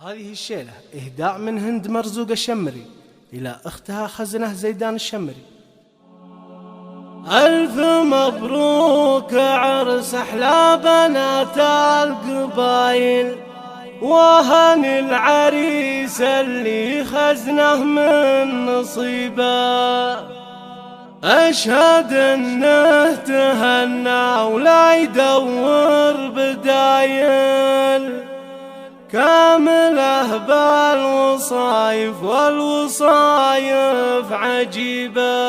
هذه الشيلة إهداء من هند مرزوق الشمري إلى أختها خزنة زيدان الشمري. ألف مبروك عرس أحلى بنات القبايل، وهن العريس اللي خزنه من نصيبه. أشهد إنه تهنى ولا يدور بدايل، كامله بالوصايف والوصايف عجيبة.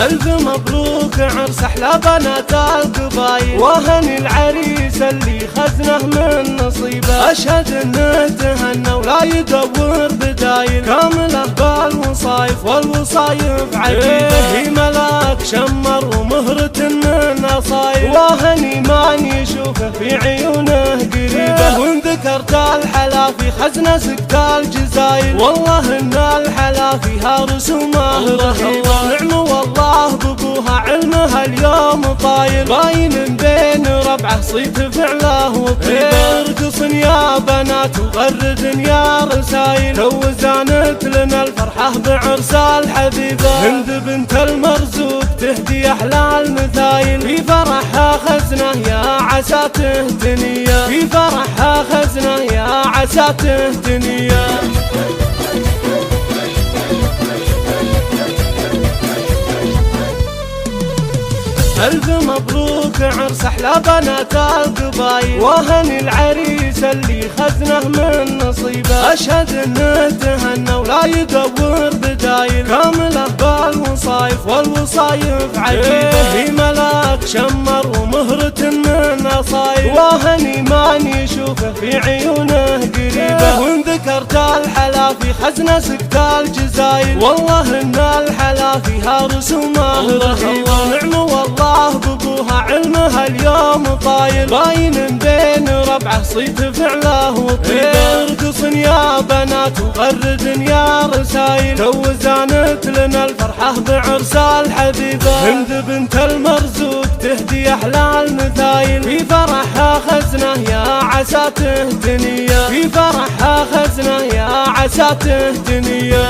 ألف مبروك عرس أحلى بنات القبايل، وهن العريس اللي خزنه من نصيبه. أشهد إنه تهنى ولا يدور بدايل، كامله بالوصايف والوصايف عجيبة. هي ملاك شمر ومهرة من أصايل، وهني من يشوفه في عيونه قريبة. وإن ذكرت الحلافي خزنة سكت الجزايل، والله إن الحلافي ها رسومه رهيبة. نعم والله بابوها علمها اليوم طايل، باين بين ربعه صيت فعله وطيبه. ارقصن يا بنات وغردن يا رسايل، توزانت لنا الفرحة بعرس الحبيبة. هند بنت المرزوق تهدي أحلى المثايل، في فرحها خزنة يا عسى تهتنية، في فرحها خزنة يا عسى تهتنية. ألف مبروك عرس أحلى بنات القبايل، وهن العريس اللي خزنه من نصيبه. أشهد إنه تهنى ولا يدور بدايل، كامله بالوصايف والوصايف عجيبة. هي ملاك شمر ومهرة من أصايل، وهني من يشوفه في عيونه قريبة. وإن ذكرت الحلافي خزنة سكت الجزايل، والله إن الحلافي ها رسومه رهيبة. نعم والله بابوها علمها اليوم طايل، باين بين ربعه صيت فعله وطيبه. ارقصن يا بنات وغردن يا رسايل، توزانت لنا الفرحة بعرس الحبيبة. هند بنت المرزوق تهدي أحلى المثايل، في فرحها خزنة يا عسى تهتنية، في فرحها خزنة يا عسى تهتنية.